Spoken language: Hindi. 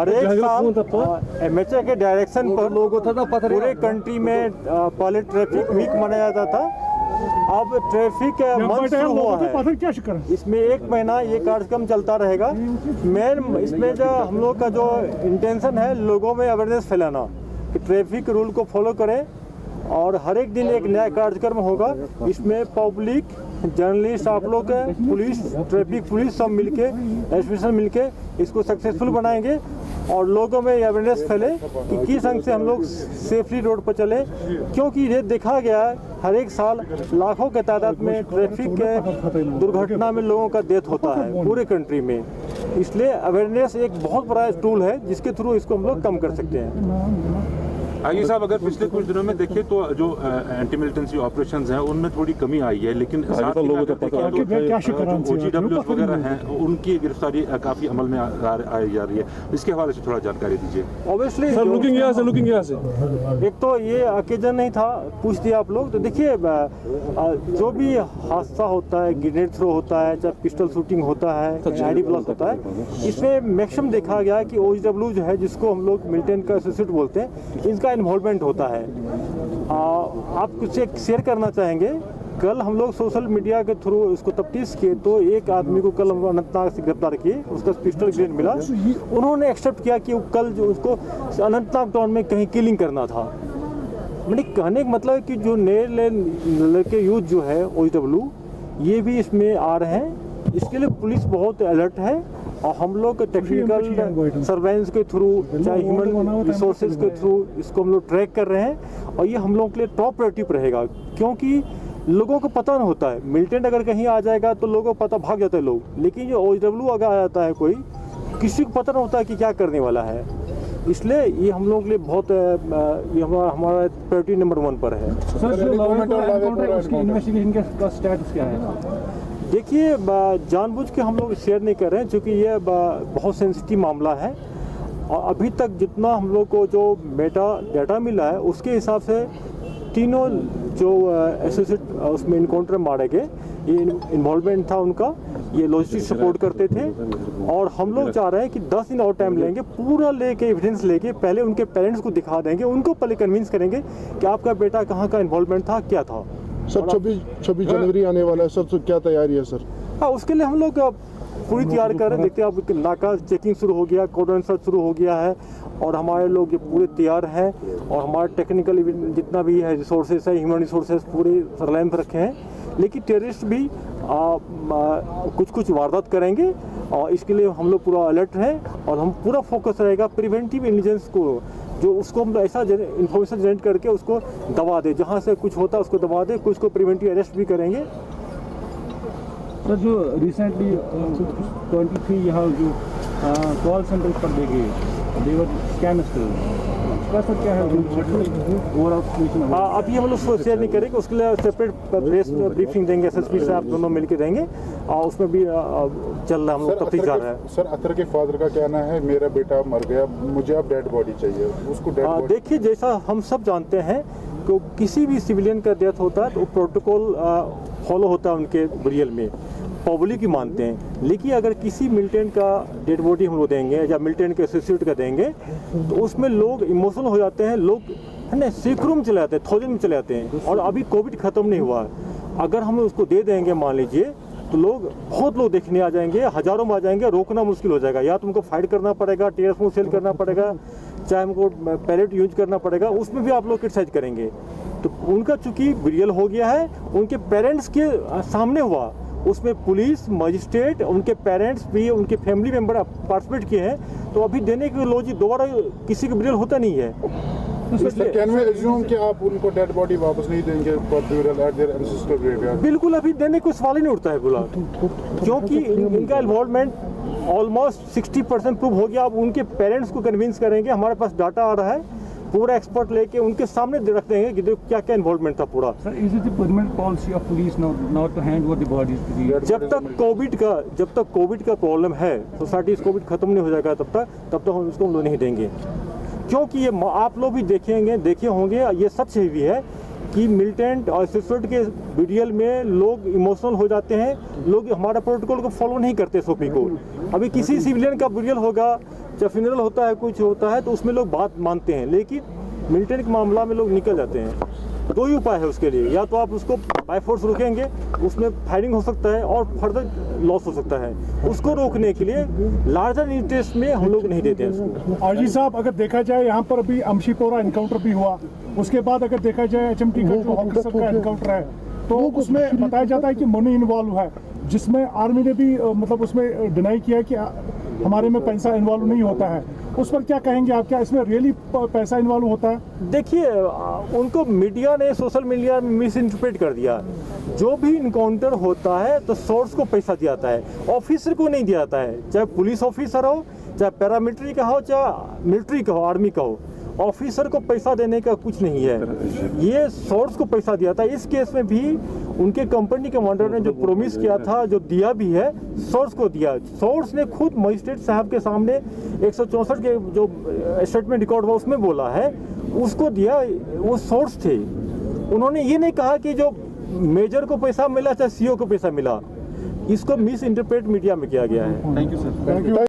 हर एक साल एमएचए के डायरेक्शन पर पूरे कंट्री में पहले ट्रैफिक वीक मनाया जाता था, अब ट्रैफिक मंथ शुरू हुआ है। इसमें एक महीना ये कार्यक्रम चलता रहेगा। मेन इसमें जो हम लोग का जो इंटेंशन है, लोगों में अवेयरनेस फैलाना कि ट्रैफिक रूल को फॉलो करें, और हर एक दिन एक नया कार्यक्रम होगा। इसमें पब्लिक, जर्नलिस्ट, आप लोग, पुलिस, ट्रैफिक पुलिस सब मिलके, एसोसिएशन मिलके इसको सक्सेसफुल बनाएंगे और लोगों में अवेयरनेस फैले कि किस ढंग से हम लोग सेफली रोड पर चले, क्योंकि ये देखा गया है हर एक साल लाखों के तादाद में ट्रैफिक के दुर्घटना में लोगों का डेथ होता है पूरे कंट्री में। इसलिए अवेयरनेस एक बहुत बड़ा टूल है जिसके थ्रू इसको हम लोग कम कर सकते हैं। आगे साहब, अगर पिछले कुछ दिनों में देखें तो जो एंटी मिलिटेंसी ऑपरेशंस हैं उनमें थोड़ी कमी आई है, लेकिन साथ ही OGWs वगैरह हैं उनकी गिरफ्तारी काफी अमल में आई जा रही है। इसके हवाले से थोड़ा जानकारी दीजिए। ऑब्वियसली लुकिंग यहाँ से एक तो ये ओकेजन नहीं था, पूछ दिया आप लोग। तो देखिए, जो भी हादसा होता है, ग्रेनेड थ्रो होता है, चाहे पिस्टल शूटिंग होता है, आईडी ब्लास्ट होता है, इसमें मैक्सिमम देखा गया है कि OGW जो है, जिसको हम लोग मिलिटेंट का एसोसिएट बोलते हैं, इनका इन्वॉल्वमेंट होता है। आप कुछ एक शेयर करना चाहेंगे? कल हम लोग सोशल मीडिया के थ्रू इसको तफ्तीश किए तो एक आदमी को कल अनंतनाग से गिरफ्तार किए, उसका पिस्टल ग्रेनेड मिला। उन्होंने एक्सेप्ट किया कि कल जो उसको अनंतनाग टाउन में कहीं किलिंग करना था। मैंने कहने का मतलब है कि जो नए लड़के यूथ जो है OGW, ये भी इसमें आ रहे हैं। इसके लिए पुलिस बहुत अलर्ट है और हम लोग टेक्निकल सर्वेलेंस के थ्रू, चाहे ह्यूमन रिसोर्सेज के थ्रू इसको हम लोग ट्रैक कर रहे हैं। और ये हम लोगों के लिए टॉप प्रायोरिटी पर रहेगा, क्योंकि लोगों को पता नहीं होता है। मिलिटेंट अगर कहीं आ जाएगा तो लोगों को पता, भाग जाते हैं लोग, लेकिन जो OGW अगर आ जाता है कोई, किसी को पता नहीं होता है कि क्या करने वाला है। इसलिए ये हम लोग के लिए बहुत, ये हमारा प्रायोरिटी नंबर 1 पर है। उसकी इन्वेस्टिगेशन का स्टेटस क्या है? देखिए, जानबूझ के हम लोग शेयर नहीं कर रहे हैं, क्योंकि ये बहुत सेंसिटिव मामला है। और अभी तक जितना हम लोग को जो डाटा मिला है, उसके हिसाब से तीनों जो एसोसिएट उसमें इनकाउंटर मारे गए, ये इन्वॉल्वमेंट था उनका, ये लॉजिस्टिक सपोर्ट करते थे। और हम लोग चाह रहे हैं कि 10 दिन और टाइम लेंगे, पूरा लेके एविडेंस लेके पहले उनके पेरेंट्स को दिखा देंगे, उनको पहले कन्विंस करेंगे कि आपका बेटा कहाँ का इन्वॉल्वमेंट था, क्या था। सर 26 जनवरी आने वाला है सर, तो क्या तैयारी है सर? हाँ, उसके लिए हम लोग पूरी तैयारी कर रहे हैं। देखते हैं, अब नाका चेकिंग शुरू हो गया, कोडन सर्च शुरू हो गया है, और हमारे लोग ये पूरे तैयार हैं। और हमारे टेक्निकल जितना भी है रिसोर्सेज है, ह्यूमन रिसोर्सेज पूरे सरलाइन पर रखे हैं। लेकिन टेररिस्ट भी कुछ वारदात करेंगे, और इसके लिए हम लोग पूरा अलर्ट हैं। और हम पूरा फोकस रहेगा प्रिवेंटिव इंटेलिजेंस को, जो उसको हम ऐसा इन्फॉर्मेशन जनरेट करके उसको दबा दे, जहाँ से कुछ होता है उसको दबा दे, कुछ को प्रिवेंटिव अरेस्ट भी करेंगे। सर, जो रिसेंटली 23 यहाँ जो कॉल सेंटर पर देखे देवर स्कैमर्स का सर क्या है ओवरऑल सिचुएशन? अभी हम लोग शेयर नहीं करेंगे, उसके लिए सेपरेट प्रेस ब्रीफिंग देंगे, SSP से आप दोनों मिलकर देंगे, और उसमें भी चल रहा, हम लोग तफ्तीश जा रहा है। सर, अतर के फादर का कहना है मेरा बेटा मर गया, मुझे अब डेड बॉडी चाहिए, उसको डेड बॉडी। देखिए, जैसा हम सब जानते हैं कि किसी भी सिविलियन का डेथ होता है तो प्रोटोकॉल फॉलो होता है उनके बुरियल में, पब्लिक ही मानते हैं। लेकिन अगर किसी मिलिटेंट का डेड बॉडी हम लोग देंगे या मिलिटेंट के एसोसिएट का देंगे, तो उसमें लोग इमोशनल हो जाते हैं, लोग है ना सैकड़ों में चले जाते हैं, 1000 में चले जाते हैं। और अभी कोविड खत्म नहीं हुआ है, अगर हम उसको दे देंगे मान लीजिए, तो बहुत लोग देखने आ जाएंगे, हजारों में आ जाएंगे, रोकना मुश्किल हो जाएगा। या तो उनको फाइट करना पड़ेगा, टीयर्स में सेल करना पड़ेगा, चाहे हमको पैलेट यूज करना पड़ेगा, उसमें भी आप लोग क्रिटिसाइज करेंगे। तो उनका चूंकि बिरियल हो गया है, उनके पेरेंट्स के सामने हुआ, उसमें पुलिस, मजिस्ट्रेट, उनके पेरेंट्स भी, उनके फैमिली मेंबर पार्टिसिपेट किए हैं। तो अभी देने की लॉजी दोबारा किसी का बिरियल होता नहीं है। कि आप उनको डेड बॉडी वापस नहीं देंगे? बिल्कुल, अभी देने को सवाल ही नहीं उठता है बोला, क्योंकि इनका इन्वॉल्वमेंट ऑलमोस्ट 60% प्रूव हो गया। अब उनके पेरेंट्स को कन्विंस करेंगे, हमारे पास डाटा आ रहा है, पूरा एक्सपर्ट लेके उनके सामने रख देंगे कि देखो क्या क्या इन्वॉल्वमेंट था पूरा। जब तक कोविड का प्रॉब्लम है, सोसाइटी कोविड खत्म नहीं हो जाएगा तब तक हम उसको लोग नहीं देंगे। क्योंकि ये आप लोग भी देखे होंगे, ये सच भी है कि मिलिटेंट और एसोसिएट के बीडीएल में लोग इमोशनल हो जाते हैं, लोग हमारा प्रोटोकॉल को फॉलो नहीं करते, SOP को। अभी किसी सिविलियन का बीडीएल होगा, चाहे फ्यूनरल होता है, कुछ होता है, तो उसमें लोग बात मानते हैं, लेकिन मिलिटेंट के मामला में लोग निकल जाते हैं। दो ही उपाय है उसके लिए, या तो आप उसको बाय फोर्स रोकेंगे, उसमें फायरिंग हो सकता है और फर्दर लॉस हो सकता है। उसको रोकने के लिए लार्जर इंटरेस्ट में हम लोग नहीं देते हैं उसको। आरजी साहब, अगर देखा जाए यहाँ पर अभी अमशीपोरा एनकाउंटर भी हुआ, उसके बाद अगर देखा जाए एचएमटी का जो ऑफिसर का एनकाउंटर है, तो उसमें बताया जाता है कि मनी इन्वॉल्व है, जिसमें आर्मी ने भी मतलब उसमें डिनाई किया है कि हमारे में पैसा इन्वॉल्व नहीं होता है। उस पर क्या कहेंगे आप, क्या इसमें रियली पैसा इन्वॉल्व होता है? देखिए, उनको मीडिया ने, सोशल मीडिया में मिस इंटरप्रेट कर दिया। जो भी इनकाउंटर होता है तो सोर्स को पैसा दिया जाता है, ऑफिसर को नहीं दिया जाता है। चाहे पुलिस ऑफिसर हो, चाहे पैरामिलिट्री का हो, चाहे मिलिट्री का हो, आर्मी का हो, ऑफिसर को पैसा देने का कुछ नहीं है, ये सोर्स को पैसा दिया था। इस केस में भी उनके कंपनी कमांडर ने जो प्रॉमिस किया था, जो दिया भी है, सोर्स को दिया। सोर्स ने खुद मजिस्ट्रेट साहब के सामने 164 के जो स्टेटमेंट रिकॉर्ड हुआ उसमें बोला है, उसको दिया, वो सोर्स थे। उन्होंने ये नहीं कहा कि जो मेजर को पैसा मिला चाहे सीओ को पैसा मिला। इसको मिस इंटरप्रेट मीडिया में किया गया है। Thank you sir.